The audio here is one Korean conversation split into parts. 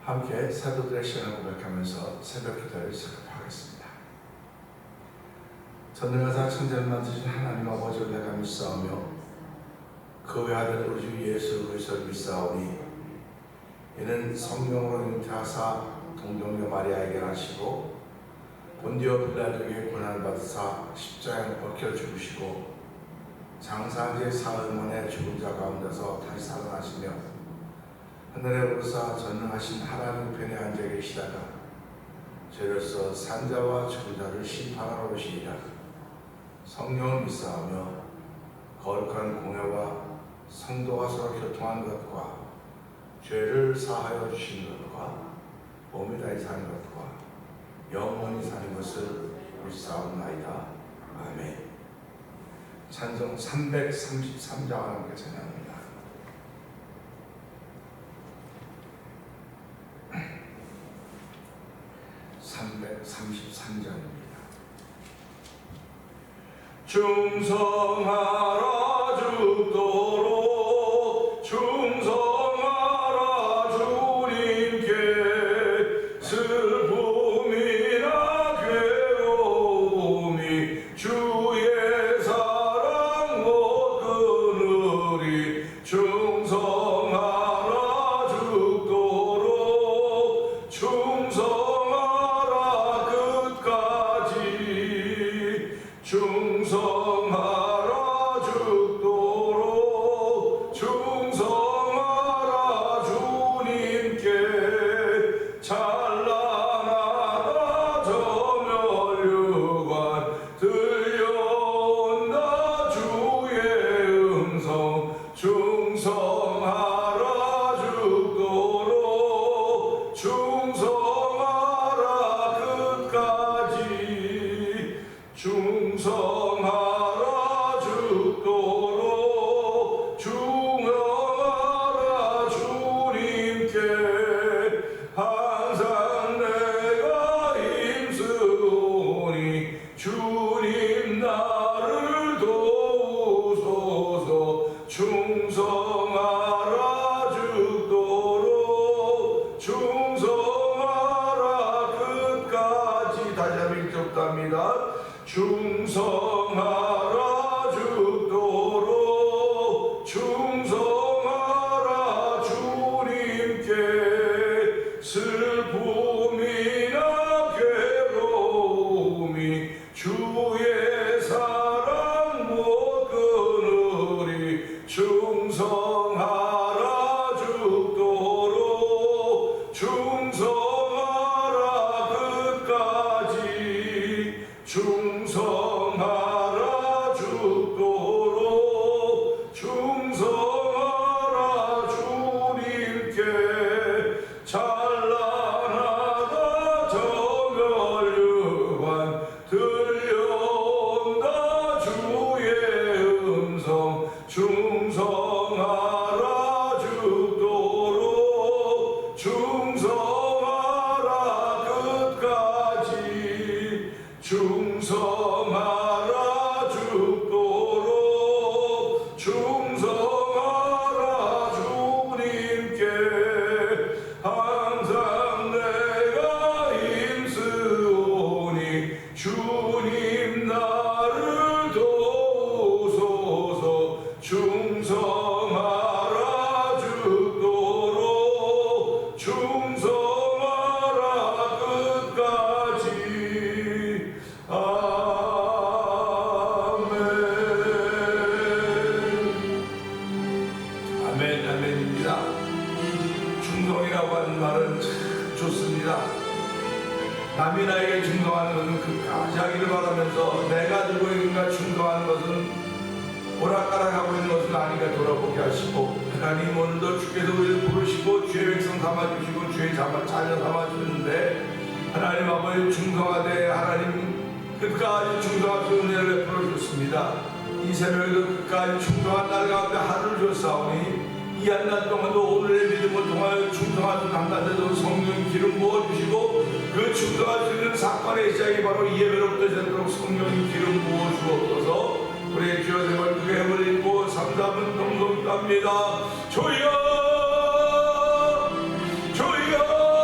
함께 사도들의 시간을 고백하면서 새벽 기도를 시작하겠습니다. 전능하사 천지를 만드신 하나님 아버지를 내가 믿사오며 그 외아들 우리 주 예수 그리스도를 믿사오니 이는 성령으로 잉태하사 동정녀 마리아에게 나시고 본디오 빌라도에게 고난을 받으사 십자가에 벗겨 죽으시고 장사한 지 사흘 만에 죽은 자 가운데서 다시 살아나시며 하늘에 오르사 전능하신 하나님 편에 앉아 계시다가 죄로서 산자와 죽은 자를 심판하러 오시리라. 성령을 믿사오며 거룩한 공회와 성도가 서로 교통하는 것과 죄를 사하여 주시는 것과 몸이 다히 사는 것과 영원히 사는 것을 믿사옵나이다. 아멘. 찬송 333장 함께 찬양합니다. 333장입니다. 충성하라 죽도록 충성하라 주님께 슬픔이나 괴로움이 주의 사랑 못 끊으리 충성하라 죽도록 충성하라 끝까지 충성하라 죽도록 충성하라 주님께 찬란하다 저 면류관 들려온다 주의 음성 충성하라 죽도록 충성하라 끝까지 충성하라 죽도록 충성하라 주님께 항상 내가 힘쓰오니 주님 나를 도우소서 충성하라 죽도록 충성하라 끝까지 다시 한번 읽겠습니다. 충성하라 죽도록 충성하라 주님께 슬픔이나 괴로움이 주의 사랑 못 끊으리 충성하라 죽도록 충성하라 끝까지 충성하라 죽도록 충성하라 주님께 찬란하다 저 면류관 들려온다 주의 음성 충성하라 죽도록 충성하라 끝까지 충성하라 죽도록 충성하라 주님께 항상 내가 힘쓰오니 주님 나를 도우소서 충성하라 죽도록 충성하라 끝까지 아멘. 아멘입니다. 충성이라고 하는 말은 참 좋습니다. 남이 나에게 충성하는 것은 끝까지 하기를 바라면서 내가 들고 있는가 충성하는 것은 오락가락하고 있는 것은 아닌가 돌아보게 하시고 하나님 오늘도 주께서 우리를 부르시고 주의 백성 삼아주시고 주의 자녀 삼아주셨는데 하나님 아버지 충성하되 하나님 끝까지 충성할 수 은혜를 베풀어 주셨습니다. 이 새벽에도 끝까지 충성한 날 가운데 하루를 줬사오니 이 한 날 동안도 오늘의 믿음을 통하여 충성할 수 남자들도 성령 기름 부어주시고 그 충성할 수 있는 사건의 시작이 바로 예배로부터 되도록 성령 기름 부어주옵소서. 우리의 주여 생활 그게 해을 입고 삼삼은 동동답니다. 주여 주여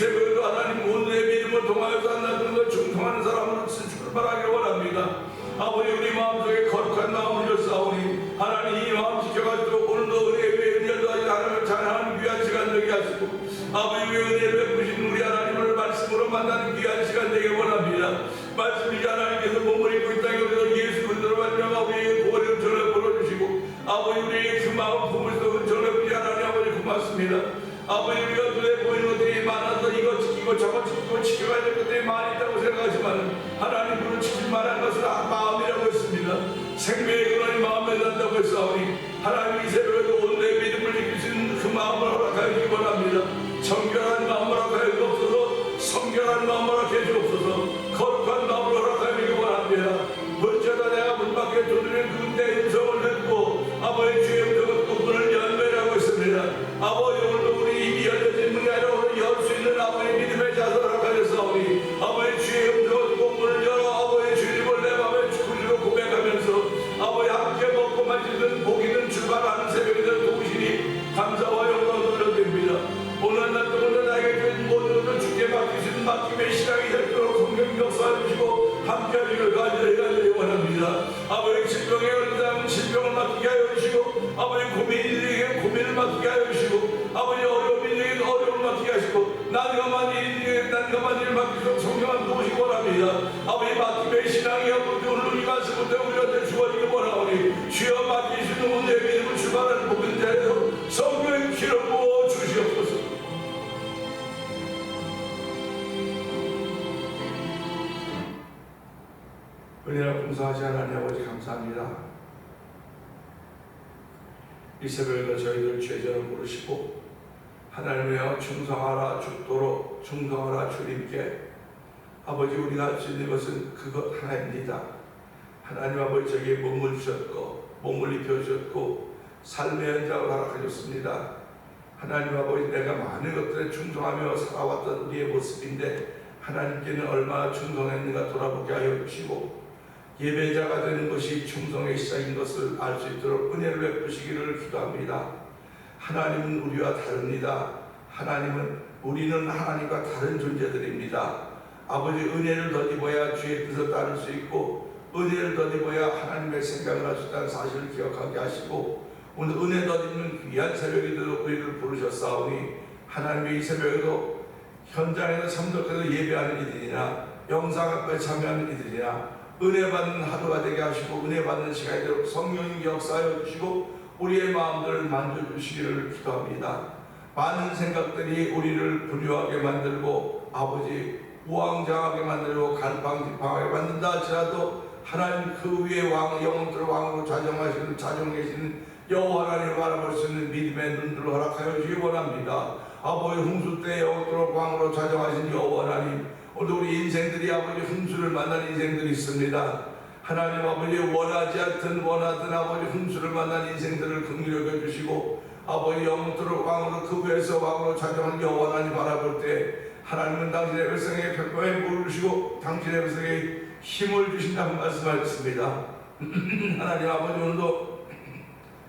새벽에도 하나님 오늘의 믿음을 통하여서 하나님을 충성하는 사람으로 출발하기를 원합니다. 아버지 우리 마음속에 거룩한 마음을 주사오니 하나님 이 마음 지켜가지고 오늘도 은혜의 은혜도 하나님을 찬양하는 귀한 시간 되게 하시고 아버지 은혜를 베푸신 우리 하나님을 말씀으로 만나는 귀한 시간 되길 원합니다. 말씀이 하나님께서 몸을 입고 이 땅에 오셔서 예수 그리스도로 말미암아 우리에게 구원의 은총을 불어주시고 아버지 우리에게 그 마음 품으시고 은총을 부리 하나님 아버지 고맙습니다. 아버지 우리가 눈에 보이는 것들이 많아서 이거 지키고 저거 지키고 지켜야 될 것들이 많이 있다고 생각하지만 하나님 불을 지킬 만한 것은 마음이라고 했습니다. 생명의 근원이 마음에 난다고 했사오니 하나님 이 새벽에도 오늘의 믿음을 지킬 수 있는 그 마음을 허락하여 주기 원합니다. 정결한 마음을 허락하여 주옵소서. 성결한 마음을 허락해 주옵소서. 거룩한 마음을 허락하여 주기 원합니다. 번째다 내가 문 밖에 두드리는 그때 음성을 듣고 아버지 주의 음성을 듣고 문을 열매라고 했습니다. 아버지 오늘도 우리 입이 열려진 문이 아니라 오늘 열 수 있는 아버지 믿음의 자세를 허락하셨사오니 아버지 주의 음성을 듣고 문을 열어 아버지 주님을 내 마음에 구주로 고백하면서 아버지 함께 먹고 마시는 복이는 출발하는 새벽이 될 도우시니 감사와 영광을 돌려드립니다. 오늘 날 동안 나에게 주신 모든 것을 주께 맡기신 맡김의 시간이 될도록 성령 역사해 주시고 함께 하기를 간절히 원합니다. 아버지 질병에 걸린 사람은 질병을 맡기게 하여 주시고 아버지 고민인에게 고민을 맡기게 하여 주시고 아버지 어려움이 있는 어려움을 맡기게 하시고 난감한 일을 맡기도록 성령을 도우시기 원합니다. 아버지 맡김의 신앙이 아버지 오늘 이 말씀부터 우리한테 주어지기 원하오니 주여 맡기시는 오늘의 믿음을 출발하는 모든 자에서 성령의 기름 부어 주시옵소서. 은혜와 감사하시 하나님 아버지 감사합니다. 이 새벽에도 저희들 죄전을 부르시고 하나님이여 충성하라 죽도록 충성하라 주님께 아버지 우리가 할 수 있는 것은 그것 하나입니다. 하나님 아버지 저기에 몸을 주셨고 몸을 입혀주셨고 삶의 현장을 허락하셨습니다. 하나님 아버지 내가 많은 것들에 충성하며 살아왔던 우리의 모습인데 하나님께는 얼마나 충성했는가 돌아보게 하여 주시고 예배자가 되는 것이 충성의 시작인 것을 알 수 있도록 은혜를 베푸시기를 기도합니다. 하나님은 우리와 다릅니다. 우리는 하나님과 다른 존재들입니다. 아버지 은혜를 덧입어야 주의 뜻을 따를 수 있고 은혜를 덧입어야 하나님의 생각을 할 수 있다는 사실을 기억하게 하시고 오늘 은혜 덧입는 귀한 새벽이 되도록 우리를 부르셨사오니 하나님의 이 새벽에도 현장에서 참석해서 예배하는 이들이나 영상 앞에 참여하는 이들이나 은혜 받는 하루가 되게 하시고 은혜 받는 시간이 되도록 성령이 역사하여 주시고 우리의 마음들을 만져주시기를 기도합니다. 많은 생각들이 우리를 불효하게 만들고 아버지 우왕좌왕하게 만들고 갈팡질팡하게 만든다 할지라도 하나님 그 위에 왕 영원토록 왕으로 자정하시는 여호와 하나님을 바라볼 수 있는 믿음의 눈들을 허락하여 주시기 원합니다. 아버지 홍수 때 영원토록 왕으로 자정하신 여호와 하나님 오늘 우리 인생들이 아버지 홍수를 만난 인생들이 있습니다. 하나님 아버지 원하지 않든 원하든 아버지 홍수를 만난 인생들을 긍휼히 여겨주시고 아버지 영원토록 왕으로 그 위에서 왕으로 자정하는 여호와 하나님 바라볼 때 하나님은 당신의 백성에게 평강에 물을 주시고 당신의 백성에게 힘을 주신다고 말씀하셨습니다. 하나님 아버지 오늘도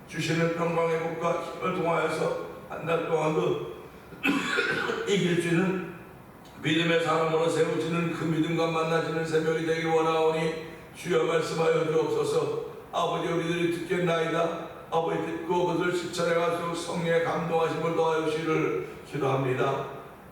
주시는 평강의 복과 힘을 통하여서 한 달 동안도 이길 수 있는 믿음의 사람으로 세워지는 그 믿음과 만나지는 새벽이 되길 원하오니 주여 말씀하여 주옵소서. 아버지 우리들이 듣겠나이다. 아버지 듣고 그것을 실천해 가지고 성령의 감동하심을 더하여 주시기를 기도합니다.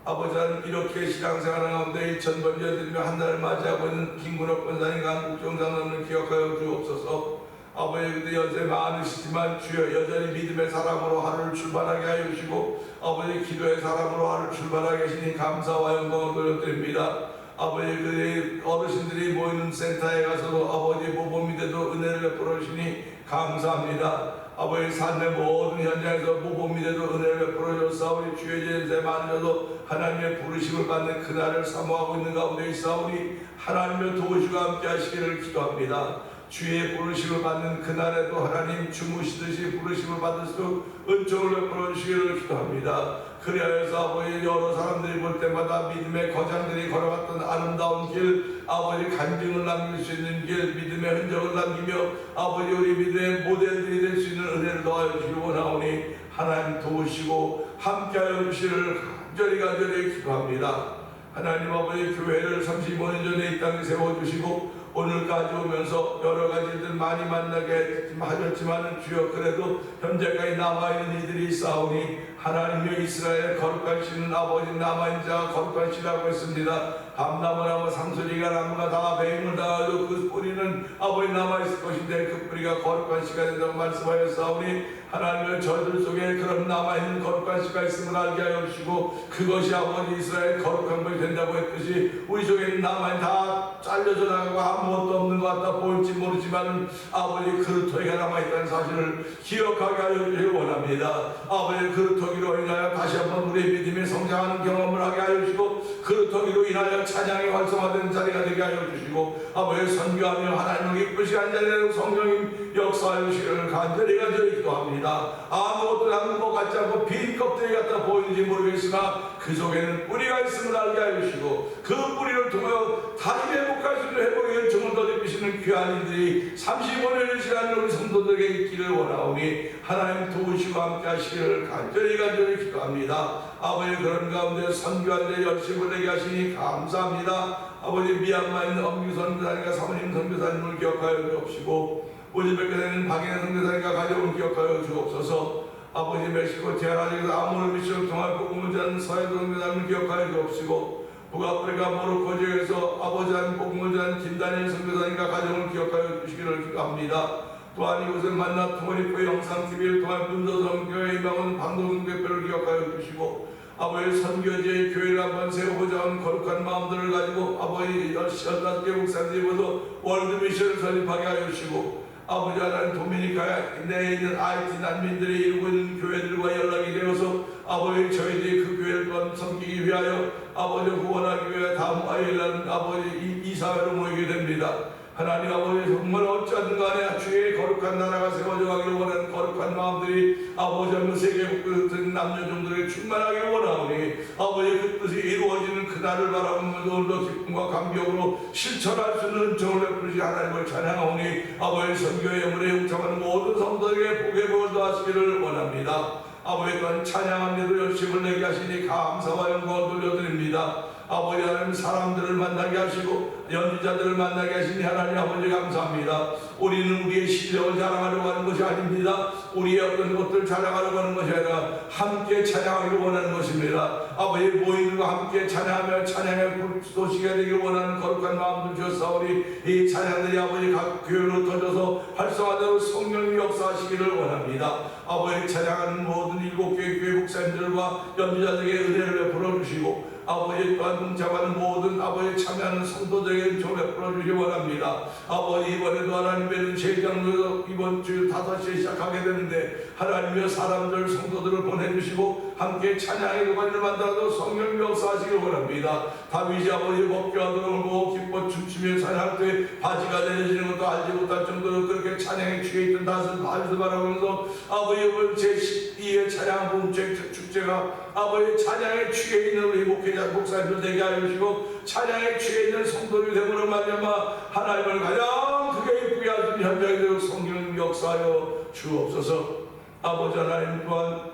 아버지 하나님 이렇게 신앙생활 가운데 1000번 여드리며 한 달을 맞이하고 있는 김근옥 권사님과 한국정상을 기억하여 주옵소서. 아버지 그때 연세 많으시지만 주여 여전히 믿음의 사람으로 하루를 출발하게 하여 주시고 아버지 기도의 사람으로 하루를 출발하게 하시니 감사와 영광을 돌려드립니다. 아버지 그 어르신들이 모이는 센터에 가서도 아버지 모범미대도 은혜를 베풀어 주시니 감사합니다. 아버지 삶의 모든 현장에서 모범미대도 은혜를 베풀어 주사오니 주의 제세 많으셔도 하나님의 부르심을 받는 그날을 사모하고 있는 가운데 있사오니 하나님의 도우시고 함께 하시기를 기도합니다. 주의 부르심을 받는 그날에도 하나님 주무시듯이 부르심을 받을 수 은총을 베풀어 주시기를 기도합니다. 그리하여서 아버지 여러 사람들이 볼 때마다 믿음의 거장들이 걸어갔던 아름다운 길 아버지 간증을 남길 수 있는 길 믿음의 흔적을 남기며 아버지 우리 믿음의 모델들이 될 수 있는 은혜를 더하여 주시기 원하오니 하나님 도우시고 함께하여 주시를 간절히 기도합니다. 하나님 아버지, 교회를 35년 전에 이 땅에 세워주시고 오늘까지 오면서 여러 가지들 많이 만나게 하셨지만 주여, 그래도 현재까지 남아있는 이들이 있사오니 하나님의 이스라엘 거룩한 신은 아버지 남아있는 자가 거룩한 신이라고 했습니다. 감나무나무 상수리가 나무가 다 배임을 당하여도 그 뿌리는 아버지 남아있을 것인데 그 뿌리가 거룩한 씨가 된다고 말씀하였사오니 하나님의 저희들 속에 그런 남아있는 거룩한 씨가 있음을 알게 하여 주시고 그것이 아버지 이스라엘 거룩한 것이 된다고 했듯이 우리 속에 남아있는 다 잘려져 나가고 아무것도 없는 것 같다 보일지 모르지만 아버지 그릇토기가 남아있다는 사실을 기억하게 하여 주시기 원합니다. 아버지 그릇토기로 인하여 다시 한번 우리의 믿음이 성장하는 경험을 하게 하여 주시고 그릇토기로 인하여 찬양이 활성화되는 자리가 되게 하여 주시고 아버지 선교하며 하나님을 기쁘시게 한 자리로 성령님 역사하여 주시기를 간절히 기도합니다. 아무것도 남은 것 같지 않고 빈 껍데기 같아 보이는지 모르겠으나 그 속에는 뿌리가 있음을 알게 하여 주시고 그 뿌리를 통하여 다시 회복할 수 있는 회복의 열정을 더듬으시는 귀한 이들이 35년의 시간을 우리 성도들에게 있기를 원하오니 하나님 도우시고 함께 하시기를 간절히 기도합니다. 아버지, 그런 가운데 선교할 때 열심을 내게 하시니 감사합니다. 아버지, 미얀마에 있는 엄규 선교사님과 사모님 선교사님을 기억하여 주옵시고 우즈베키스탄에 박인혜 선교사님과 가족을 기억하여 주옵소서. 아버지, 멕시코 티아라에서 아모르 미션 통할 복음을 전하는 서해 선교사님을 기억하여 주옵시고 북아프리카 모로코 지역에서 아버지 한 복음을 전하는 김다니엘 선교사님과 가족을 기억하여 주시기를 기도합니다. 또한 이곳을 만나 통일교회 영상TV를 통한 문서선교회 임하는 방송대표를 기억하여 주시고 아버지 선교지의 교회를 한번 세워보자 하는 거룩한 마음들을 가지고 아버지 15개 목사들이 모두 월드미션을 설립하게 하여 주시고 아버지 하나님 도미니카 내에 있는 IT 난민들이 이루고 있는 교회들과 연락이 되어서 아버지 저희들이 그 교회를 또한 섬기기 위하여 아버지 후원하기 위해 다음 화요일날 아버지 이 사회로 모이게 됩니다. 하나님 아버지, 정말 어찌하든 간에 주의 거룩한 나라가 세워져 가기를 원하는 거룩한 마음들이 아버지 하면 세계 그 남녀종들에게 충만하기를 원하오니 아버지 그 뜻이 이루어지는 그날을 바라보면서 오늘도 기쁨과 감격으로 실천할 수 있는 은총을 베푸시 하나님을 찬양하오니 아버지 선교의 영혼에 용참하는 모든 성도에게 복의 복을 더하시기를 원합니다. 아버지 또한 찬양합니다. 열심을 내게 하시니 감사와 영광을 돌려드립니다. 아버지 하나님, 사람들을 만나게 하시고 연주자들을 만나게 하시니 하나님 아버지 감사합니다. 우리는 우리의 실력을 자랑하려고 하는 것이 아닙니다. 우리의 어떤 것들을 자랑하려고 하는 것이 아니라 함께 찬양하기를 원하는 것입니다. 아버지, 모임과 함께 찬양하며 찬양의 소식이 되기를 원하는 거룩한 마음들 주셨사오니 이 찬양들이 아버지 각 교회로 터져서 활성화되고 성령이 역사하시기를 원합니다. 아버지, 찬양하는 모든 7개 교회 목사님들과 연주자들에게 은혜를 베풀어 주시고 아버지 또한 동참하는 모든 아버지 참여하는 성도들에게 은총을 베풀어 주시기 원합니다. 아버지, 이번에도 하나님의 제장로에서 이번 주 5시에 시작하게 되는데 하나님의 사람들 성도들을 보내주시고 함께 찬양의 도관을 만들어도 성령 역사하시기 원합니다. 다윗이 아버지 법궤하도록 뭐 기뻐 춤추며 찬양할 때 바지가 내려지는 것도 알지 못할 정도로 그렇게 찬양에 취해 있던 다윗을 바라보면서 아버지 제12회 찬양 봄책 축제가 아버지 찬양에 취해 있는 우리 목사님들 되게 하여 주시고 찬양에 취해 있는 성도들이 되므로 말미암아 하나님을 가장 크게 이쁘게 하시는 현장이 되고 성령 역사하여 주옵소서. 아버지 하나님, 또한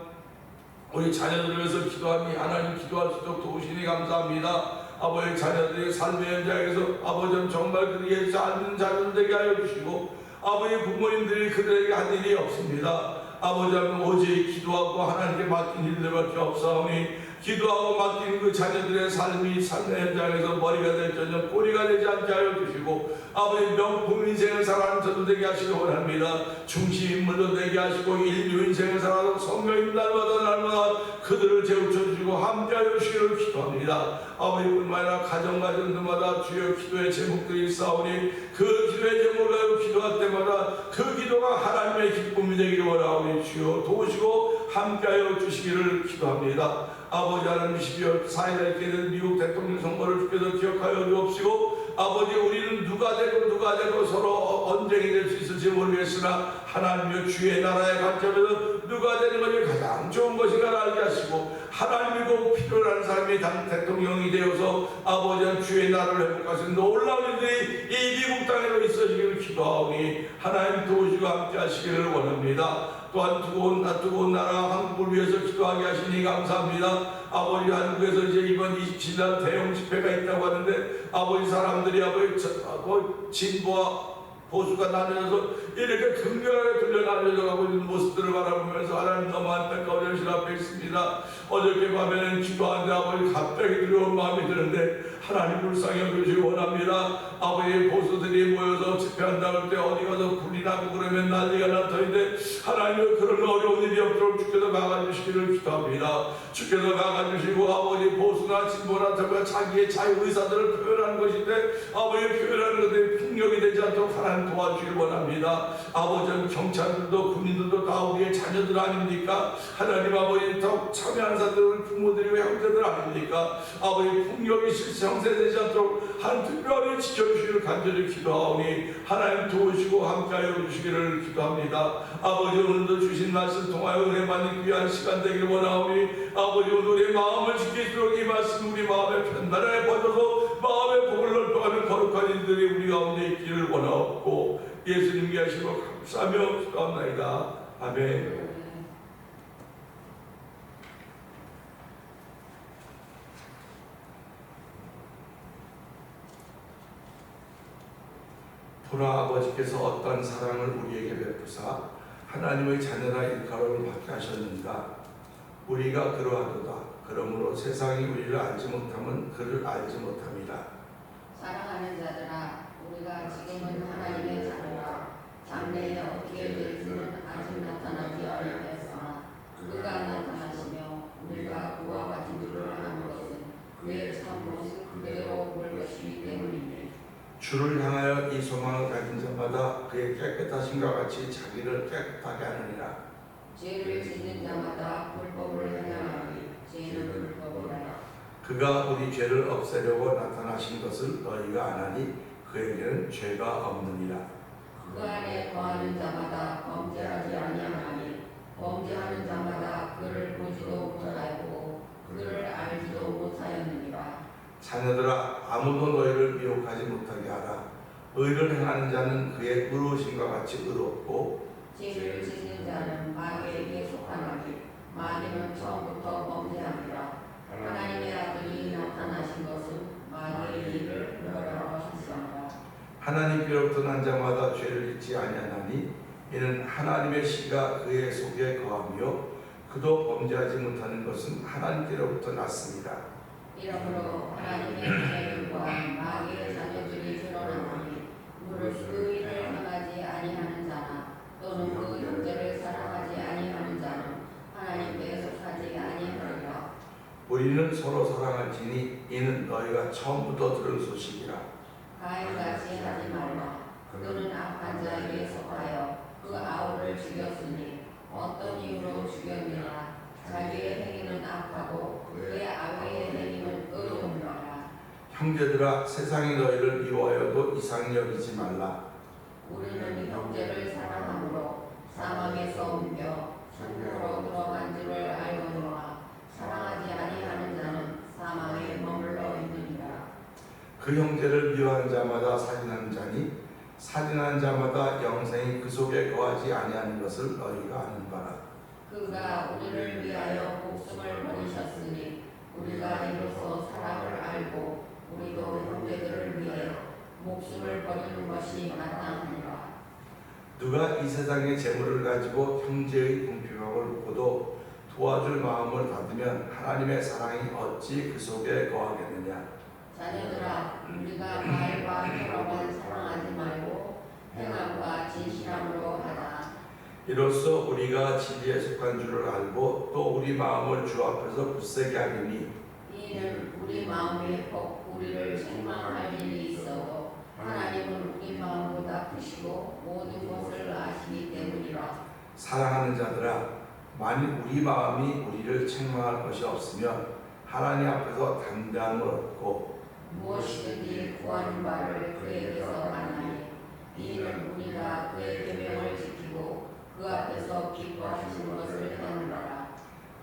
우리 자녀들을 위해서 기도하니 하나님 기도할 수 있도록 도우시니 감사합니다. 아버지, 자녀들의 삶의 현장에서 아버지 정말 그들에게 잘 자녀들 되게 하여 주시고 아버지 부모님들이 그들에게 한 일이 없습니다. 아버지 하나님, 오직 기도하고 하나님께 맡긴 일들밖에 없사오니 기도하고 맡긴 그 자녀들의 삶의 현장에서 머리가 될전혀 꼬리가 되지 않게 하여 주시고 아버지 명품 인생을 살아가는 저도 되게 하시기 원합니다. 중심 인물도 되게 하시고 인류 인생을 살아가는 성령님 날마다 그들을 재우쳐주시고 함께하여 주시기를 기도합니다. 아버지뿐만 아니라 가정들마다 주여 기도의 제목들이 있사오니 그 기도의 제목을 가지고 기도할 때마다 그 기도가 하나님의 기쁨이 되기를 원하오니 주여 도우시고 함께하여 주시기를 기도합니다. 아버지 하나님, 12월 4일에 있게 된 미국 대통령 선거를 주께서 기억하여 주옵시고 아버지, 우리는 누가 되고 서로 언쟁이 될 수 있을지 모르겠으나 하나님의 주의 나라의 관점에서 누가 되는 것이 가장 좋은 것인가를 알게 하시고 하나님이 꼭 필요한 사람이 당 대통령이 되어서 아버지와 주의 나라를 회복하신 놀라운 일들이 이 미국 땅에도 있어지기를 기도하오니 하나님 도우시고 함께 하시기를 원합니다. 또한 뜨거운 나라 한국을 위해서 기도하게 하시니 감사합니다. 아버지 한국에서 이제 이번 27일 대형 집회가 있다고 하는데 아버지 사람들이 진보와 보수가 나뉘어서 이렇게 극렬하게 들려나뉘어져 가고 있는 모습들을 바라보면서 하나님 너무 안타까운 현실 앞에 있습니다. 어저께 밤에는 기도하는데 아버지 갑자기 두려운 마음이 드는데 하나님 불쌍히 여기시기 원합니다. 아버지 보수들이 모여서 집회한다고 할 때 어디 가서 불이 나고 그러면 난리가 날 터인데 하나님 그런 어려운 일이 없도록 주께서 막아주시기를 기도합니다. 주께서 막아주시고 아버지 보수나 진보나 저가 자기의 자유의사들을 표현하는 것인데 아버지 표현하는 것에 폭력이 되지 않도록 하나님 도와주길 원합니다. 아버지 경찰들도 국민들도 다 우리의 자녀들 아닙니까? 하나님 아버지 더 참여하는 사람들 부모들이 형제들 아닙니까? 아버지 폭력이 실성세되지 않도록 한 특별히 지켜주시기를 간절히 기도하오니 하나님 도우시고 함께하여 주시기를 기도합니다. 아버지 오늘도 주신 말씀 통하여 은혜 받는 귀한 시간 되길 원하오니 아버지 오늘 우리의 마음을 지키도록 이 말씀 우리 마음에 편단하게 받아서 마음의 복을 넓어가는 거룩한 일들이 우리 가운데 있기를 원하옵고 예수님께 하시고 감사하며 기도합나이다. 아멘. 보라 아버지께서 어떤 사랑을 우리에게 베푸사 하나님의 자녀라 일컬음을 받게 하셨는가. 우리가 그러하도다. 그러므로 세상이 우리를 알지 못하면 그를 알지 못합니다. 사랑하는 자들아, 우리가 지금은 하나님의 자녀라. 장래에 어떻게 될지는 아직 나타나지 아니하였으나 그가 나타나시며 우리가 그와 같은 일을 하는 것은 그의 참 모습 그대로 볼 것이기 때문이니 주를 향하여 이 소망을 가진 자마다 그의 깨끗하심과 같이 자기를 깨끗하게 하느니라. 죄를 짓는 자마다 불법을 행하나니 죄는 불법이라. 그가 우리 죄를 없애려고 나타나신 것을 너희가 아나니 그에게는 죄가 없느니라. 그 안에 거하는 자마다 범죄하지 아니하나니 범죄하는 자마다 그를 보지도 못하였고 그를 알지도 못하였느니라. 자녀들아 아무도 너희를 미혹하지 못하게 하라. 의를 행하는 자는 그의 의로우심과 같이 의롭고 죄를 짓는 자는 마귀에게 속하나니 마귀는 처음부터 범죄함이라. 하나님의 아들이 나타나신 것은 마귀의 일을 멸하러 하셨습니다. 하나님께로부터 난 자마다 죄를 짓지 아니하나니 이는 하나님의 씨가 그의 속에 거하며 그도 범죄하지 못하는 것은 하나님께로부터 났습니다. 이러므로 하나님의 자녀들과 마귀의 자녀들이 드러나나니 무릇 그 일을 행하지 아니하는 자나 또는 그 형제를 사랑하지 아니하는 자는 하나님께 속하지 아니하리라. 우리는 서로 사랑할지니 이는 너희가 처음부터 들은 소식이라. 가인같이 하지 말라. 그는 악한 자에게 속하여 그 아우를 죽였으니 어떤 이유로 죽였느냐. 자기의 행위는 악하고 그의 아비의 행위는 의로우니라. 형제들아 세상이 너희를 미워하여도 이상히 여기지 말라. 우리는 형제를 사랑함으로 사망에서 옮겨 천국으로 들어간 줄을 알거니와 사랑하지 아니하는 자는 사망에 머물러 있느니라. 그 형제를 미워하는 자마다 살인하는 자니 살인하는 자마다 영생이 그 속에 거하지 아니하는 것을 너희가 아는 바라. 그가 우리를 위하여 목숨을 버리셨으니 우리가 이로써 사랑을 알고 우리도 형제들을 위하여 목숨을 버리는 것이 마땅하니라. 누가 이 세상의 재물을 가지고 형제의 공평함을 묻고도 도와줄 마음을 닫으면 하나님의 사랑이 어찌 그 속에 거하겠느냐. 자녀들아, 우리가 말과 혀로만 사랑하지 말고 행함과 진실함으로 하라. 이로써 우리가 진리에 속한 줄을 알고 또 우리 마음을 주 앞에서 굳세게 하리니 이는 우리 마음에 꼭 우리를 책망할 일이 있어도 하나님은 우리 마음보다 크시고 모든 것을 아시기 때문이라. 사랑하는 자들아 만일 우리 마음이 우리를 책망할 것이 없으면 하나님 앞에서 담대함을 얻고 무엇이든지 구하는 바를 그에게서 만나니 이는 우리가 그의 계명을 지키고 그 앞에서 기뻐하시는 것을 행하노라.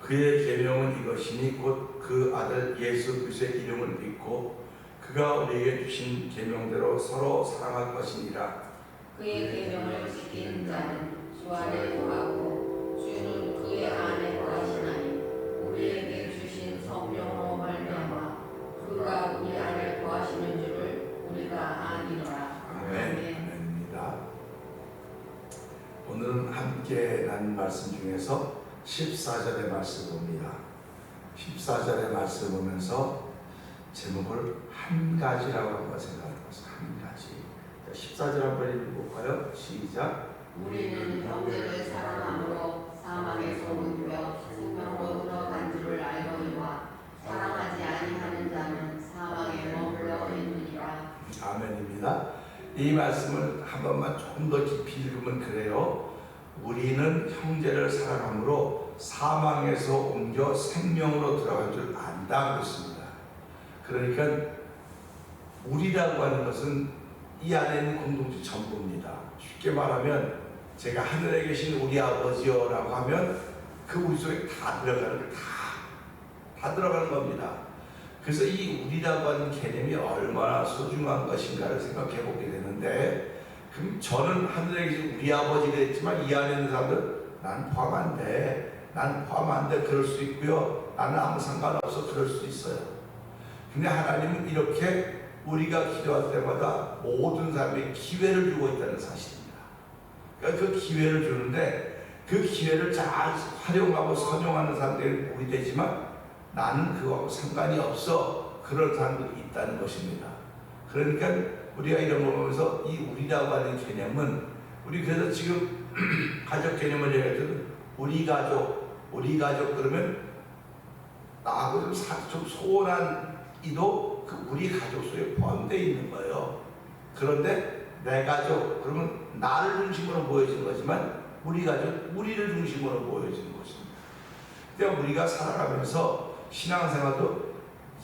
그의 계명은 이것이니 곧 그 아들 예수 그리스도의 이름을 믿고 그가 우리에게 주신 계명대로 서로 사랑할 것이니라. 그의 계명을 지키는 자는 주 안에 거하고 주는 그의 안에 거하시나니 우리에게 주신 성령으로 말미암아 그가 우리 안에 거하시는 줄을 우리가 아니노라. 아멘입니다. 오늘은 함께 난 말씀 중에서 14절의 말씀 봅니다. 14절의 말씀 보면서 제목을 한 가지라고 한번 생각해봤어요. 한 가지. 14절 한번 읽어볼까요? 시작. 우리는 형제를 사랑함으로 사망에서 옮겨 생명으로 들어간 줄을 알거니와 사랑하지 아니하는 자는 사망에 머물러 있느니라. 아멘입니다. 이 말씀을 한 번만 조금 더 깊이 읽으면 그래요. 우리는 형제를 사랑함으로 사망에서 옮겨 생명으로 들어간 줄 안다 그랬습니다. 그러니까 우리라고 하는 것은 이 안에 있는 공동체 전부입니다. 쉽게 말하면 제가 하늘에 계신 우리 아버지요라고 하면 그 우리 속에 다 들어가는 거 다 들어가는 겁니다. 그래서 이 우리라고 하는 개념이 얼마나 소중한 것인가를 생각해 보게 되는데, 그럼 저는 하늘에 계신 우리 아버지가 있지만 이 안에 있는 사람들 난 포함 안 돼. 난 포함 안 돼. 그럴 수 있고요. 나는 아무 상관없어. 그럴 수 있어요. 근데 하나님은 이렇게 우리가 기도할 때마다 모든 사람에게 기회를 주고 있다는 사실입니다. 그러니까 그 기회를 주는데 그 기회를 잘 활용하고 선용하는 사람들이 보이 되지만 나는 그거하고 상관이 없어. 그런 사람들이 있다는 것입니다. 그러니까 우리가 이런 걸 보면서 이 우리라고 하는 개념은, 우리 그래서 지금 가족 개념을 얘기할 때는 우리 가족 그러면 나하고 좀 소원한 이도 그 우리 가족 속에 포함되어 있는 거예요. 그런데 내 가족 그러면 나를 중심으로 모여지는 거지만 우리 가족 우리를 중심으로 모여지는 것입니다. 그러니까 우리가 살아가면서 신앙생활도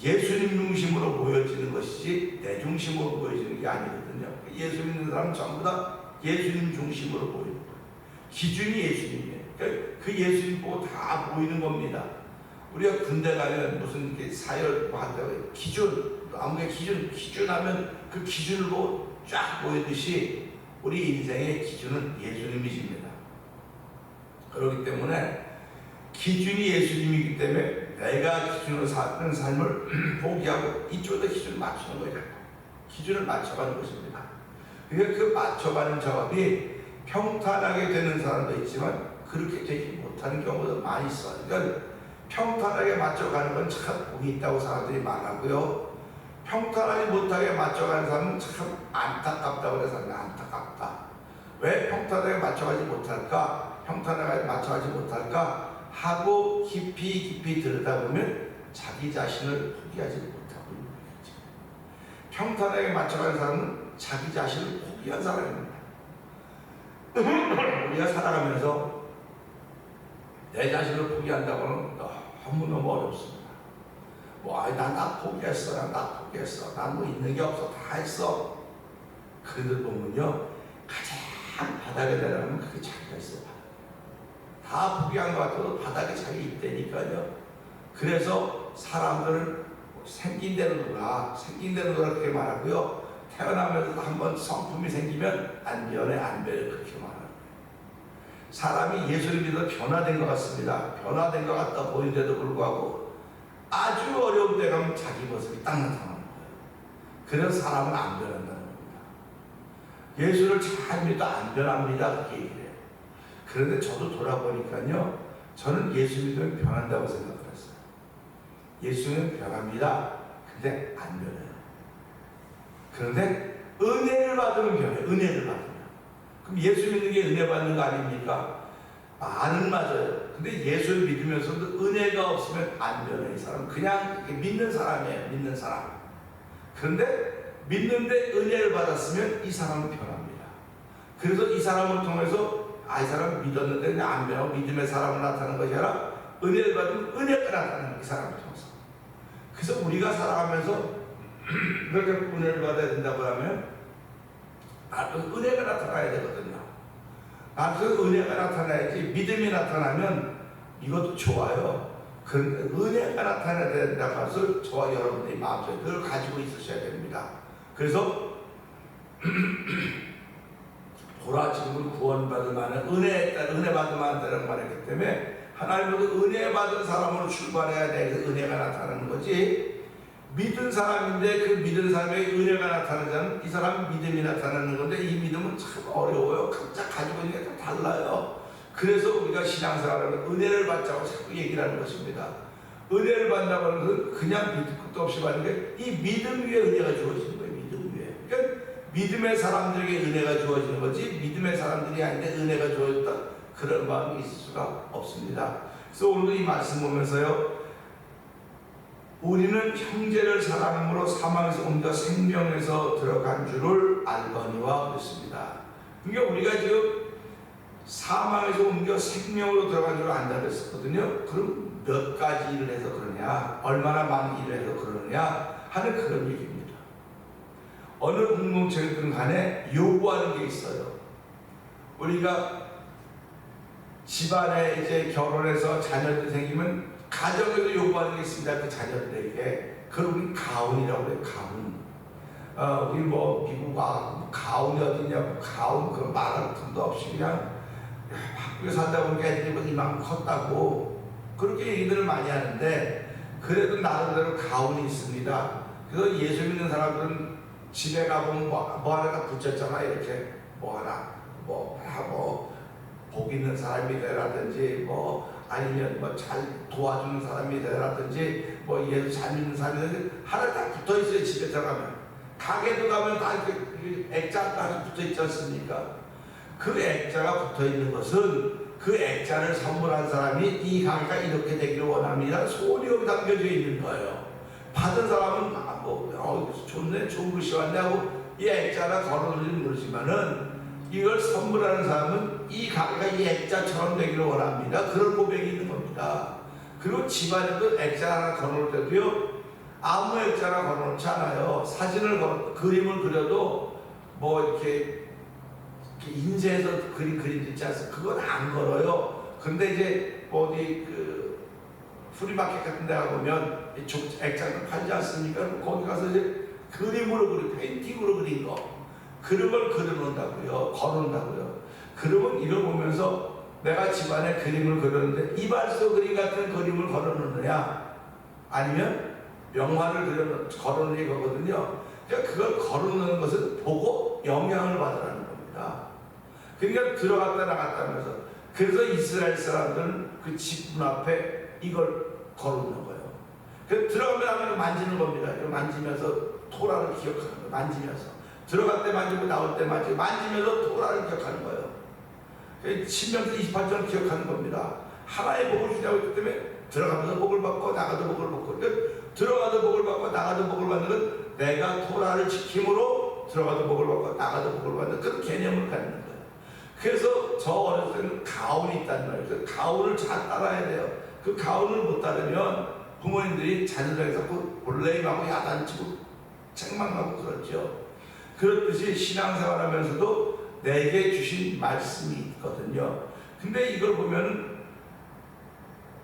예수님 중심으로 모여지는 것이지 내 중심으로 모여지는 게 아니거든요. 예수 믿는 사람은 전부 다 예수님 중심으로 모이는 거예요. 기준이 예수님이에요. 그러니까 그 예수님 보고 다 모이는 겁니다. 우리가 군대 가면 무슨 사열 한다고 기준, 아무게 기준하면 그 기준을 보고 쫙 모이듯이 우리 인생의 기준은 예수님이십니다. 그렇기 때문에 기준이 예수님이기 때문에 내가 기준으로 사는 삶을 포기하고 이쪽에다 기준을 맞추는 거예요. 기준을 맞춰가는 것입니다. 그러니까 그 맞춰가는 작업이 평탄하게 되는 사람도 있지만 그렇게 되지 못하는 경우도 많이 있어요. 그러니까 평탄하게 맞춰가는 건 참 복이 있다고 사람들이 말하고요. 평탄하게 못하게 맞춰가는 사람은 참 안타깝다고 그래서 안타깝다. 왜 평탄하게 맞춰가지 못할까? 평탄하게 맞춰가지 못할까? 하고 깊이 들여다보면 자기 자신을 포기하지 못하고 있는 거죠. 평탄하게 맞춰가는 사람은 자기 자신을 포기한 사람입니다. 우리가 살아가면서 내 자신을 포기한다고 하면 너무 어렵습니다. 나 포기했어. 난 뭐 있는 게 없어. 다 했어. 그들 보면요. 가장 바닥에 내려가면 그게 자기가 있어요. 다 포기한 것 같아도 바닥에 자기 있다니까요. 그래서 사람들은 생긴 대로 놀아 그렇게 말하고요. 태어나면서 한번 성품이 생기면 안 변해 그렇게 말하는 거예요. 사람이 예수를 믿어 변화된 것 같습니다. 변화된 것 같다 보이는데도 불구하고 아주 어려운 때 가면 자기 모습이 딱 나타나는 거예요. 그래서 사람은 안 변한다는 겁니다. 예수를 잘 믿어 안 변합니다. 그렇게 얘기해요. 그런데 저도 돌아보니까요, 저는 예수 믿으면 변한다고 생각을 했어요. 예수는 변합니다. 근데 안 변해요. 그런데 은혜를 받으면 변해요. 은혜를 받으면. 그럼 예수 믿는 게 은혜 받는 거 아닙니까? 말은 맞아요. 근데 예수를 믿으면서도 은혜가 없으면 안 변해. 이 사람은 그냥 믿는 사람이에요. 믿는 사람. 그런데 믿는데 은혜를 받았으면 이 사람은 변합니다. 그래서 이 사람을 통해서 이 사람 믿었는데 그냥 안 변하고 믿음의 사람을 나타나는 것이 아니라 은혜를 받으면 은혜가 나타나는 이 사람을 통해서. 그래서 우리가 살아가면서 그렇게 은혜를 받아야 된다고 하면 은혜가 나타나야 되거든요. 그 은혜가 나타나야지. 믿음이 나타나면 이것도 좋아요. 그 은혜가 나타나야 된다는 것을 저와 여러분들이 마음속에 늘 가지고 있으셔야 됩니다. 그래서 보라 지금은 구원받을 만한 은혜 받을 만하다는 말이기 때문에 하나님으로부터 은혜 받은 사람으로 출발해야 돼. 은혜가 나타나는 거지. 믿은 사람인데 그 믿은 사람에게 은혜가 나타나자면 이 사람 믿음이 나타나는 건데 이 믿음은 참 어려워요. 각자 가지고 있는 게 다 달라요. 그래서 우리가 신앙생활하면 은혜를 받자고 자꾸 얘기를 하는 것입니다. 은혜를 받는다고 하는 것은 그냥 믿을 것도 없이 받는 게 이 믿음 위에 은혜가 주어지는 거예요. 믿음 위에. 그러니까 믿음의 사람들에게 은혜가 주어지는 거지 믿음의 사람들이 아닌데 은혜가 주어졌다 그런 마음이 있을 수가 없습니다. 그래서 오늘도 이 말씀 보면서요, 우리는 형제를 사랑함으로 사망에서 옮겨 생명에서 들어간 줄을 알거니와 그랬습니다. 그러니까 우리가 지금 사망에서 옮겨 생명으로 들어간 줄을 안다고 했었거든요. 그럼 몇 가지 일을 해서 그러냐, 얼마나 많은 일을 해서 그러느냐 하는 그런 얘기입니다. 어느 공동체든 간에 요구하는 게 있어요. 우리가 집안에 이제 결혼해서 자녀들이 생기면 가정에도 요구하는 게 있습니다. 그 자녀들에게. 그걸 우리 가훈이라고 해요. 가훈. 우리 뭐 미국 가훈이 어디냐고 가훈 그 말할 틈도 없이 그냥 학교에 살다 보니까 애들이 뭐 이만큼 컸다고 그렇게 얘기들을 많이 하는데 그래도 나름대로 가훈이 있습니다. 그래서 예수 믿는 사람들은 집에 가보면 뭐 하나가 붙였잖아. 이렇게 뭐 하나 복 있는 사람이 되라든지 아니면 잘 도와주는 사람이 되라든지 예수 잘 믿는 사람이 되라든지 하나 딱 붙어있어요. 집에 들어가면 가게도 가면 다 이렇게 액자가 붙어있지 않습니까? 그 액자가 붙어있는 것은 그 액자를 선물한 사람이 이 가게가 이렇게 되기를 원합니다. 소원이 여기 담겨져 있는 거예요. 받은 사람은 좋네, 좋은 글씨 왔네 하고 이 액자나 걸어놓으면 모르지만은 이걸 선물하는 사람은 이 가게가 이 액자처럼 되기를 원합니다. 그런 고백이 있는 겁니다. 그리고 집안에도 액자 하나 걸어놓을 때도요, 아무 액자나 걸어놓지 않아요. 그림을 그려도 이렇게 인쇄해서 그림 있지 않습니까? 그건 안 걸어요. 근데 이제 어디 프리마켓 같은 데 가보면 액자를 팔지 않습니까? 거기 가서 이제 그림으로 페인팅으로 그린 거 그런 걸 그려놓는다고요. 걸어놓는다고요. 그러면 이걸 보면서 내가 집안에 그림을 그렸는데 이발소 그림 같은 그림을 걸어놓느냐 아니면 명화를 걸어놓는 거거든요. 그러니까 그걸 걸어놓는 것은 보고 영향을 받으라는 겁니다. 그러니까 들어갔다 나갔다 하면서 그래서 이스라엘 사람들은 그 집 문 앞에 이걸 걸어놓는 거예요. 그래서 들어가면 하면 만지는 겁니다. 이걸 만지면서 토라를 기억하는 거예요. 만지면서 들어갈 때 만지고 나올 때 만지고 만지면서 토라를 기억하는 거예요. 신명기 28절 기억하는 겁니다. 하나의 복을 주자고 했기 때문에 들어가면서 복을 받고 나가도 복을 받고 들어가도 복을 받고 나가도 복을 받는 건 내가 토라를 지킴으로 들어가도 복을 받고 나가도 복을 받는 그런 개념을 갖는 거예요. 그래서 저 어렸을 때는 가훈이 있단 말이에요. 그래서 가훈을 잘 따라야 돼요. 그 가훈을 못 따르면 부모님들이 자녀들에게 자꾸 볼레임하고 야단치고 책망하고 그러죠. 그렇듯이 신앙생활하면서도 내게 주신 말씀이 있거든요. 근데 이걸 보면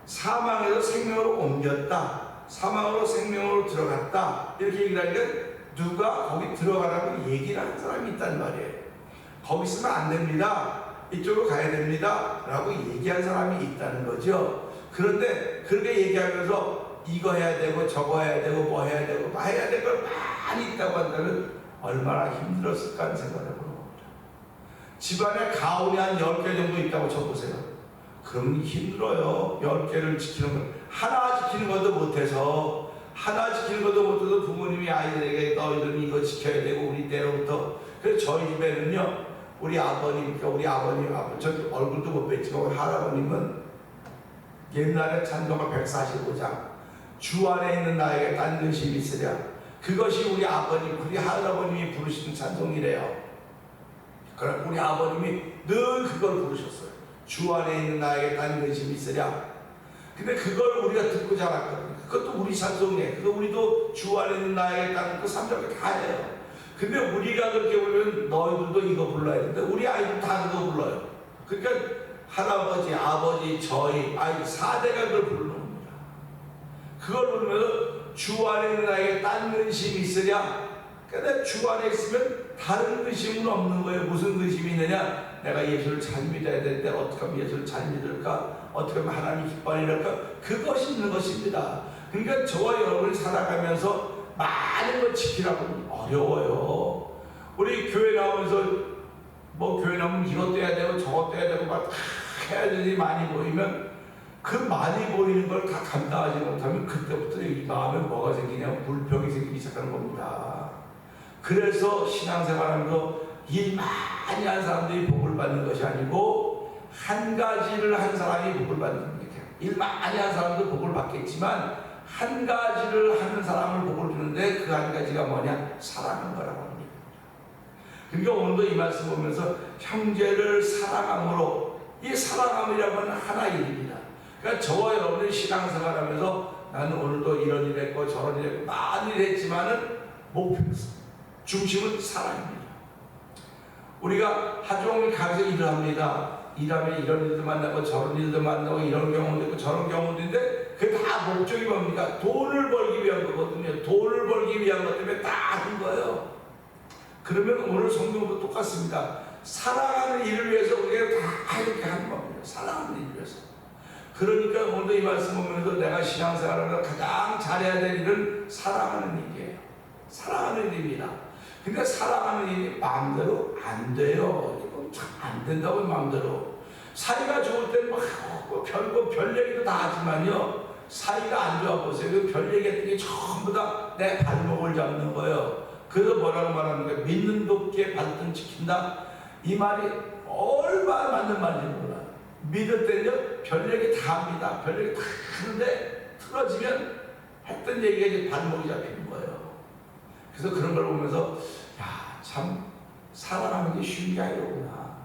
사망에서 생명으로 옮겼다, 사망으로 생명으로 들어갔다 이렇게 얘기를 하니까 누가 거기 들어가라고 얘기를 하는 사람이 있단 말이에요. 거기 있으면 안 됩니다, 이쪽으로 가야 됩니다 라고 얘기한 사람이 있다는 거죠. 그런데 그렇게 얘기하면서 이거 해야 되고 저거 해야 되고 뭐 해야 되고 뭐 해야 될 걸 많이 있다고 한다면 얼마나 힘들었을까 하는 생각을 해보는 겁니다. 집안에 가훈이 한 10개 정도 있다고 쳐보세요. 그럼 힘들어요. 10개를 지키는 건 하나 지키는 것도 못해서 부모님이 아이들에게 너희들은 이거 지켜야 되고 우리 때로부터. 그래서 저희 집에는요, 우리 아버님, 저 얼굴도 못 뵀지만 우리 할아버님은 옛날에 찬송가 145장 주 안에 있는 나에게 딴 근심이 있으랴, 그것이 우리 할아버님이 부르시는 찬송이래요. 그럼 우리 아버님이 늘 그걸 부르셨어요. 주 안에 있는 나에게 딴 근심이 있으랴. 근데 그걸 우리가 듣고 자랐거든요. 그것도 우리 찬송이에요. 그거 우리도 주 안에 있는 나에게 딴 그 3절을 다 해요. 근데 우리가 그렇게 부르면 너희들도 이거 불러야 되는데 우리 아이들 다 그거 불러요. 그러니까 할아버지, 아버지, 저희 아이 4대가 그걸 부르는 겁니다. 그걸 보면서 주 안에 있는 나에게 딴 근심이 있으랴. 그러니까 주 안에 있으면 다른 근심은 없는 거예요. 무슨 근심이 있느냐? 내가 예수를 잘 믿어야 되는데 어떻게 하면 예수를 잘 믿을까? 어떻게 하면 하나님이 기뻐하실까? 그것이 있는 것입니다. 그러니까 저와 여러분이 살아가면서 많은 걸 지키라고 어려워요. 우리 교회 나오면서 뭐 교회 나오면 이것도 해야 되고 저것도 해야 되고 막 해야 되지 많이 보이면 그 많이 보이는 걸 다 감당하지 못하면 그때부터 이 마음에 뭐가 생기냐면 불평이 생기기 시작하는 겁니다. 그래서 신앙생활하면서 일 많이 한 사람들이 복을 받는 것이 아니고 한 가지를 한 사람이 복을 받는 겁니다. 일 많이 한 사람도 복을 받겠지만 한 가지를 하는 사람을 복을 주는데 그 한 가지가 뭐냐? 사랑하는 거라고 합니다. 그러니까 오늘도 이 말씀 보면서 형제를 사랑함으로, 이 사랑함이라고 하는 하나의 일입니다. 그러니까 저와 여러분이 신앙생활하면서 나는 오늘도 이런 일 했고 저런 일 했고 많은 일 했지만은 목표는 중심은 사랑입니다. 우리가 하루 종일 가서 일을 합니다. 일하면 이런 일도 만나고 저런 일도 만나고 이런 경우도 있고 저런 경우도 있는데 그게 다 목적이 뭡니까? 돈을 벌기 위한 거거든요. 돈을 벌기 위한 것 때문에 다 하는 거예요. 그러면 오늘 성경도 똑같습니다. 사랑하는 일을 위해서 우리가 다 이렇게 하는 겁니다. 사랑하는 일을 위해서. 그러니까 오늘도 이 말씀 보면서 내가 신앙생활을 가장 잘해야 될 일은 사랑하는 일이에요. 사랑하는 일입니다. 근데 사랑하는 일이 마음대로 안 돼요. 안 된다고 마음대로. 사이가 좋을 때는 막 별 얘기도 다 하지만요. 사이가 안 좋아 보세요. 그 별 얘기했던 게 전부 다 내 발목을 잡는 거예요. 그래서 뭐라고 말하는 거예요? 믿는 돕기에 발등 지킨다. 이 말이 얼마나 맞는 말인지 몰라요. 믿을 때는요, 별 얘기 다 합니다. 별 얘기 다 하는데 틀어지면 했던 얘기가 이제 발목이 잡히는 거예요. 그래서 그런 걸 보면서 야, 참 사랑하는 게 쉬운 게 아니로구나.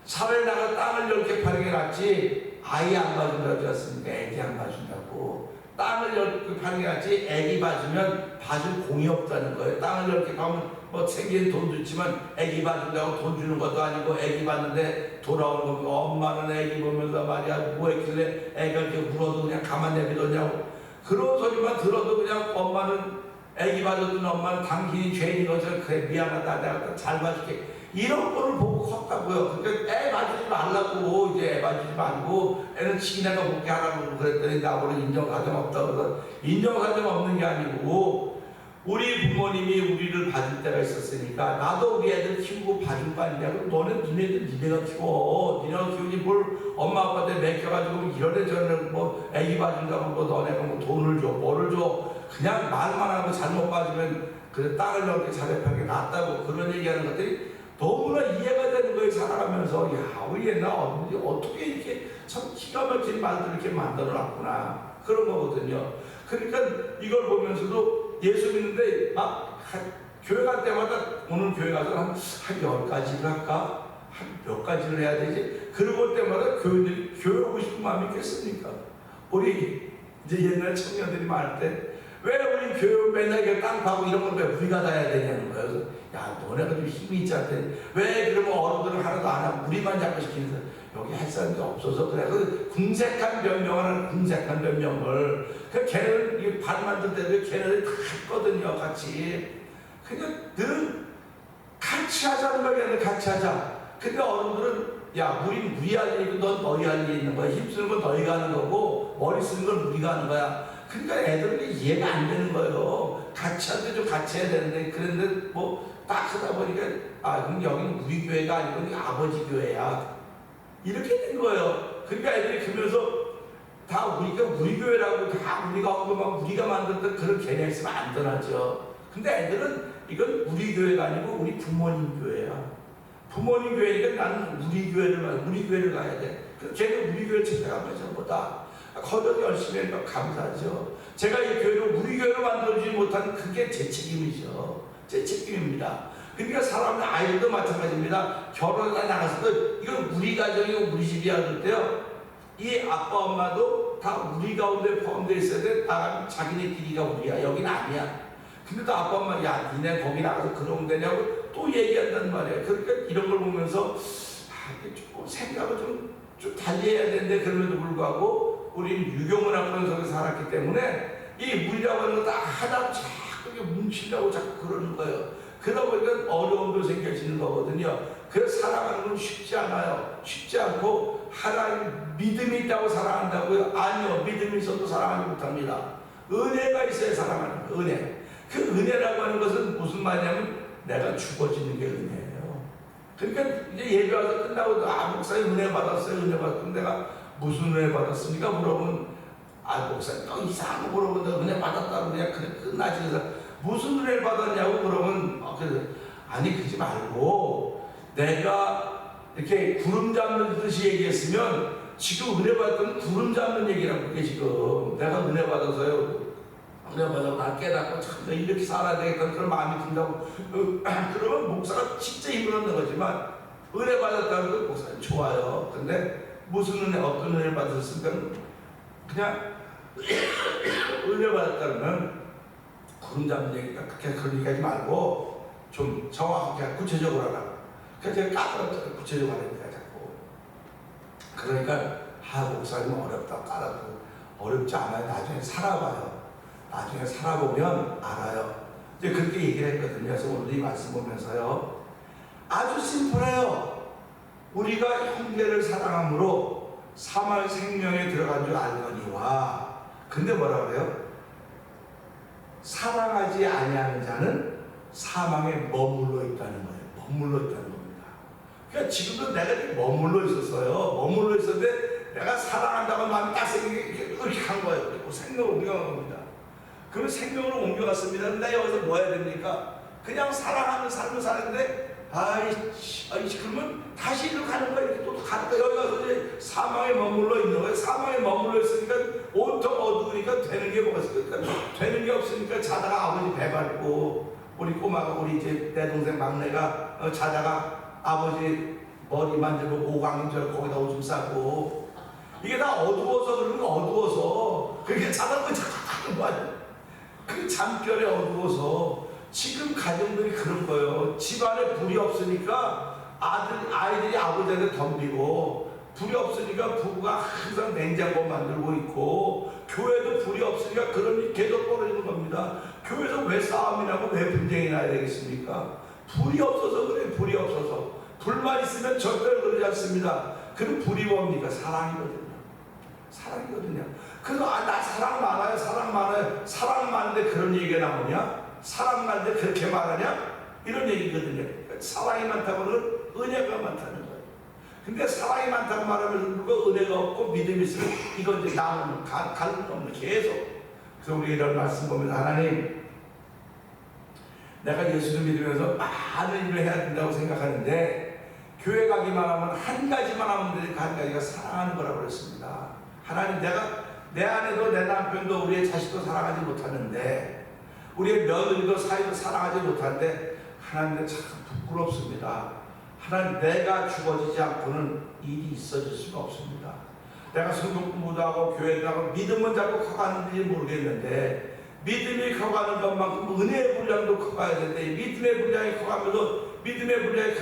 차라리 나가 땅을 10개 파는 낫지 아이 안 봐준다고 했습니까? 애기 안 봐준다고. 땅을 10개 파는 게 낫지 애기 봐주면 봐줄 공이 없다는 거예요. 땅을 10개 파면 뭐 생기는 돈도 있지만 애기 봐준다고 돈 주는 것도 아니고 애기 봤는데 돌아오는 겁니다. 엄마는 애기 보면서 말이야 뭐 했길래 애가 이렇게 울어도 그냥 가만 내비뒀냐고. 그런 소리만 들어도 그냥 엄마는 애기 봐줬던 엄마는 당신이 죄인인 것처럼 그래 미안하다 내가 잘 봐줄게 이런 거를 보고 컸다고요. 그러니까 애 봐주지 말라고 이제 애 봐주지 말고 애는 치기내가 먹게 하라고 그랬더니 나보고 인정사정 없다고 해서 인정사정 없는 게 아니고 우리 부모님이 우리를 봐줄 때가 있었으니까 나도 우리 애들 키우고 봐줄 거 아니냐고. 너는 니네들 니네가 키워. 니네가 키우지 뭘 엄마 아빠한테 맡겨가지고 이런 애 저런 애 뭐 애기 봐준다고 뭐 너네가 뭐 돈을 줘 뭐를 줘. 그냥 말만 하고 잘못 봐주면 그 땅을 넓게 자립하는 게 낫다고 그런 얘기하는 것들이 너무나 이해가 되는 거예요. 살아가면서 야 우리 옛날 어머니 어떻게 이렇게 참 기가 막힌 말들을 이렇게 만들어 놨구나 그런 거거든요. 그러니까 이걸 보면서도 예수 믿는데 막 교회 갈 때마다 오늘 교회 가서 한 10가지를 할까? 한 몇 가지를 해야 되지? 그러고 올 때마다 교회들이 교회 오고 싶은 마음이 있겠습니까? 우리 이제 옛날 청년들이 말할 때 왜 우리 교회 맨날 땅 파고 이런 걸 왜 우리가 다 해야 되냐는 거예요. 야 너네가 좀 힘이 있지 않대. 왜 그러면 어른들은 하나도 안 하고 우리만 자꾸 시키면서 여기 할 사람이 없어서 그래. 그 궁색한 변명하는 궁색한 변명을 그 걔네들 발 만들 때도 걔네들이 다 했거든요. 같이 그냥 늘 같이 하자는 거야. 같이 하자. 근데 어른들은 야 우린 우리 할 일이고 넌 너희 할 일이 있는 거야. 힘쓰는 건 너희가 하는 거고 머리 쓰는 건 우리가 하는 거야. 그러니까 애들은 이해가 안 되는 거예요. 같이 할 때 좀 같이 해야 되는데 그런데 뭐 딱 하다 보니까 아 그럼 여기는 우리 교회가 아니고 우리 아버지 교회야 이렇게 된 거예요. 그러니까 애들이 크면서 다 우리 교회라고 다 우리가 하고 막 우리가 만들던 그런 개념 있으면 안 떠나죠. 근데 애들은 이건 우리 교회가 아니고 우리 부모님 교회야. 부모님 교회니까 나는 우리 교회를 가야 돼. 걔는 우리 교회 찾아가면 전부 다 거듭 열심히 하니까 감사하죠. 제가 이 교회를 우리 교회로 만들지 못한 그게 제 책임이죠. 제 책임입니다. 그러니까 사람의 아이들도 마찬가지입니다. 결혼을 나갔을 때 이건 우리 가정이고 우리 집이야 그럴 때요. 이 아빠 엄마도 다 우리 가운데 포함되어 있어야 돼. 나가면 자기네끼리가 우리야. 여긴 아니야. 근데 또 아빠 엄마 야 니네 거기 나가서 그러면 되냐고 또 얘기한단 말이야. 그러니까 이런 걸 보면서 조금 생각을 좀 달리 해야 되는데 그럼에도 불구하고 우리는 유교문화권 속에서 살았기 때문에 이 물이라고 하는 거 다 하다 자꾸 뭉치려고 자꾸 그러는 거예요. 그러다 보니까 어려움도 생겨지는 거거든요. 그래서 살아가는 건 쉽지 않아요. 쉽지 않고 하나님 믿음이 있다고 사랑한다고요? 아니요. 믿음이 있어도 사랑하지 못합니다. 은혜가 있어야 사랑하는 거예요. 은혜. 그 은혜라고 하는 것은 무슨 말이냐면 내가 죽어지는 게 은혜예요. 그러니까 이제 예배 와서 끝나고 목사님 은혜 받았어요. 은혜 받았는데 내가 무슨 은혜 받았습니까? 물어보면 목사님 또 이상한 거 물어본다. 은혜 받았다고 그냥 끝나지. 그래서 무슨 은혜를 받았냐고 물어보면 아니 그러지 말고 내가 이렇게 구름 잡는 듯이 얘기했으면 지금 은혜 받았던 구름 잡는 얘기라고 그게 지금 내가 은혜 받아서요. 은혜 받아서 나 깨닫고 참 이렇게 살아야 되겠다 그런 마음이 든다고 그러면 목사가 진짜 힘을 얻는 거지만 은혜 받았다는 건 목사님 좋아요. 근데 무슨 은혜 어떤 은혜를 받았습니까? 그냥 은혜 받았다면 구름 잡는 얘기다. 그렇게 그런 얘기 하지 말고 좀 정확하게 구체적으로 하라. 그래서 제가 까다롭잖아요. 구체적으로 하니까 자꾸. 그러니까 목사님은 어렵다. 까다롭고 어렵지 않아요. 나중에 살아봐요. 나중에 살아보면 알아요. 이제 그렇게 얘기를 했거든요. 그래서 오늘 이 말씀 보면서요. 아주 심플해요. 우리가 형제를 사랑함으로 사망의 생명에 들어간 줄 알거니와. 근데 뭐라 그래요? 사랑하지 아니하는 자는 사망에 머물러 있다는 거예요. 머물러 있다는 겁니다. 그러니까 지금도 내가 머물러 있었어요. 머물러 있었는데 내가 사랑한다고 마음이 딱 생기게 이렇게 한 거예요. 그리고 생명을 옮겨간 겁니다. 그러면 생명으로 옮겨갔습니다. 근데 여기서 뭐 해야 됩니까? 그냥 사랑하는 삶을 사는데 그러면 다시 이리로 가는 거예요. 이렇게 또 가는 거예요. 여기 가서 이제 사망에 머물러 있는 거예요. 사망에 머물러 있으니까 온통 어두우니까 되는 게 뭐가 있을까? 되는 게 없으니까 자다가 아버지 배 밟고 우리 꼬마가 우리 이제 내 동생 막내가 자다가 아버지 머리 만지고 오강인줄 거기다 오줌 싸고 이게 다 어두워서 그러는 거 어두워서 그렇게 자다가 자꾸 뭐야? 그 잠결에 어두워서 지금 가정들이 그런 거예요. 집안에 불이 없으니까 아이들이 아버지한테 덤비고 불이 없으니까 부부가 항상 냉장고 만들고 있고 교회도 불이 없으니까 그런 일이 계속 벌어지는 겁니다. 교회에서 왜 싸움이 나고 왜 분쟁이 나야 되겠습니까? 불이 없어서 그래. 불이 없어서. 불만 있으면 절대로 그러지 않습니다. 그럼 불이 뭡니까? 사랑이거든요. 사랑이거든요. 그래서 나 사랑 많아요. 사랑 많아요. 사랑 많은데 그런 얘기가 나오냐? 사랑 많은데 그렇게 말하냐? 이런 얘기거든요. 사랑이 많다고는 은혜가 많다는 거예요. 근데 사랑이 많다고 말하면 누가 은혜가 없고 믿음이 있으면 이건 이제 나오는 가는 겁니다. 계속. 그래서 우리 이런 말씀 보면 하나님 내가 예수를 믿으면서 많은 일을 해야 된다고 생각하는데 교회 가기만 하면 한 가지만 하면 되는데 그 한 가지가 사랑하는 거라고 그랬습니다. 하나님 내가 내 아내도 내 남편도 우리의 자식도 사랑하지 못하는데 우리의 며느리도 사이도 사랑하지 못하는데 하나님 참 부끄럽습니다. 하나님 내가 죽어지지 않고는 일이 있어질 수가 없습니다. 내가 성경 공부도 하고 교회도 하고 믿음은 자꾸 커가는지 모르겠는데 믿음이 커가는 것만큼 은혜의 분량도 커가야 되는데 믿음의 분량이 커가면서 믿음의 분량이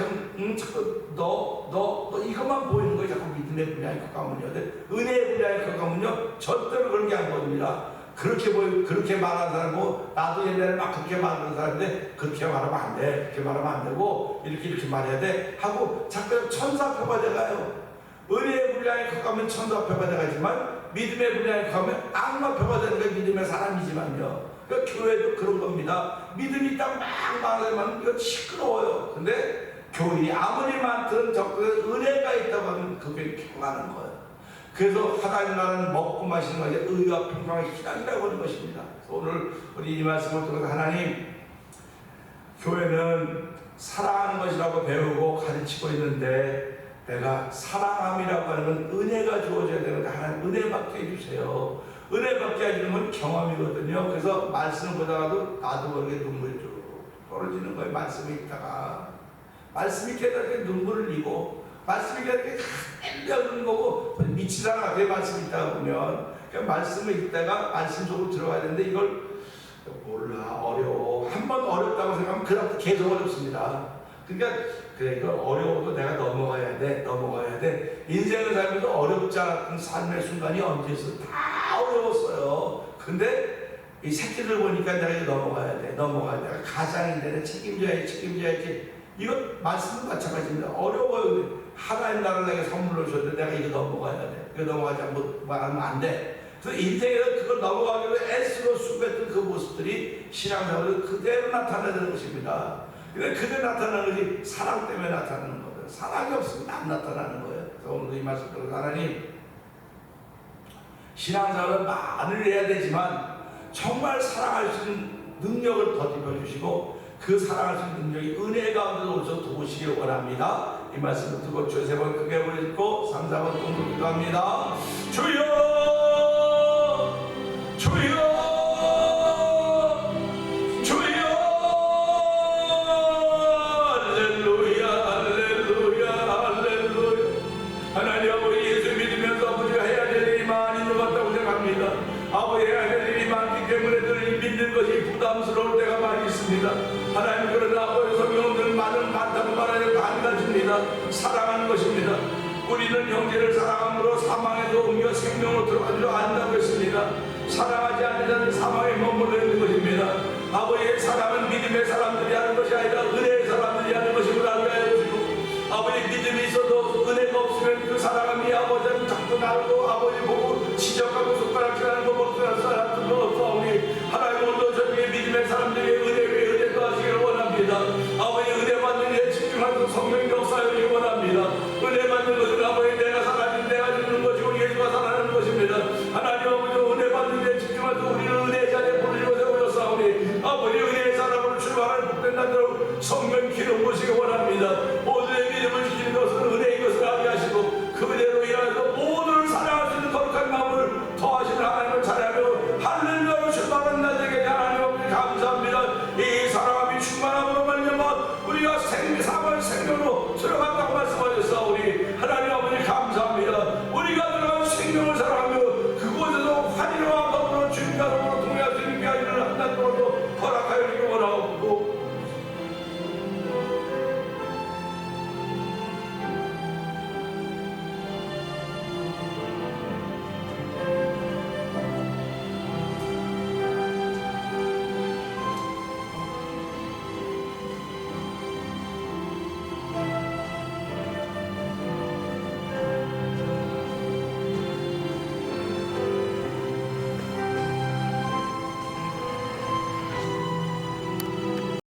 자꾸 너 이것만 보이는 거예요. 자꾸 믿음의 분량이 커가면요. 은혜의 분량이 커가면요 절대로 그런 게 안 보입니다. 그렇게 말하는 사람이고 나도 옛날에 막 그렇게 말하는 사람인데 그렇게 말하면 안 돼. 그렇게 말하면 안 되고 이렇게 말해야 돼 하고 자꾸 천사표가 돼가요. 은혜의 분량이 커가면 천사표가 돼가지만 믿음의 분량이 커가면 악마표가 되는 게 믿음의 사람이지만요. 그러니까 교회도 그런 겁니다. 믿음이 있다고 막 말하면 이거 시끄러워요. 근데 교인이 아무리 많든 적든 은혜가 있다고 하면 그게 평안한 거예요. 그래서 하나님 나라는 먹고 마시는 것이 의와 평강의 희락이라고 하는 것입니다. 오늘 우리 이 말씀을 통해서 하나님 교회는 사랑하는 것이라고 배우고 가르치고 있는데 내가 사랑함이라고 하는 건 은혜가 주어져야 되는데 하나님 은혜 받게 해주세요. 은혜 받게 해주는 건 경험이거든요. 그래서 말씀을 보다가도 나도 모르게 눈물이 쭉 떨어지는 거예요. 말씀이 있다가 말씀이 깨닫게 눈물을 흘리고 말씀이 깨닫게 땡겨오는 거고 미치다가 왜 말씀이 있다가 보면 그러니까 말씀을 읽다가 말씀 속으로 들어가야 되는데 이걸 몰라 어려워. 한번 어렵다고 생각하면 그다음부터 계속 어렵습니다. 그러니까 그래 이거 어려워도 내가 넘어가야 돼. 인생을 살면서 어렵지 않은 삶의 순간이 언제 있어? 다 어려웠어요. 근데 이 새끼들 보니까 내가 이거 넘어가야 돼. 내가 가장인데 내가 책임져야지. 이거 말씀도 마찬가지입니다. 어려워요. 하나님 나라를 내가 선물로 줬는데 내가 이거 넘어가야 돼. 이거 넘어가지 않고 말하면 안 돼. 그래서 인생에서 그걸 넘어가기 위해 애쓰고 수고했던 그 모습들이 신앙생활로 그대로 나타나는 것입니다. 근데 그대로 나타나는 것이 사랑 때문에 나타나는 거예요. 사랑이 없으면 안 나타나는 거예요. 그래서 오늘도 이 말씀 들어서 하나님, 신앙생활은 많이 해야 되지만 정말 사랑할 수 있는 능력을 더듬어 주시고 그 사랑할 수 있는 능력이 은혜 가운데서 오셔서 도우시길 원합니다. 이 말씀을 듣고 주여 세 번 크게 부르짖고 3, 4번 공부 기도합니다. 주여 하나님 아버지, 예수 믿으면서 아버지가 해야 될 일이 많이 있는 것 같다고 생각합니다. 아버지, 해야 될 일이 많기 때문에 늘 믿는 것이 부담스러울 때가 많이 있습니다. 하나님, 그러나 아버지 성경은 많다고 말하려고 한 가지입니다. 사랑하는 것입니다. 우리는 형제를 사랑함으로 사망에도 옮겨 생명으로 들어가지로 안다고 했습니다. 사랑하지 않는 자는 사망에 머물러 있는 것입니다. 아버지의 사랑은 믿음의 사람들이 하는 것이 아니라 은혜의 사람들이 하는 것임을 알게 해주시고, 아버지 믿음이 있어도 은혜가 없으면 그 사랑은 이 아버지는 자꾸 나르고 아버지 보고 지적하고 손가락질하는 거 못할 사람들도 없사오니 하나님 오늘도 저에게 믿음의 사람들이 은혜 위에 은혜도 하시기를 원합니다. 아버지 은혜 받는 일에 집중하는 성령 역사를 원합니다. 은혜 받는 것은 아버지 내가 살아진 내가 죽는 것이고 예수가 살아나는 것입니다. 하나님 아버지 은혜 받는 일에 집중해서 우리는 은혜 자리에 부르시고 세우셨사오니 아버지 은혜의 사람으로 출발하는 복된 날들로 성령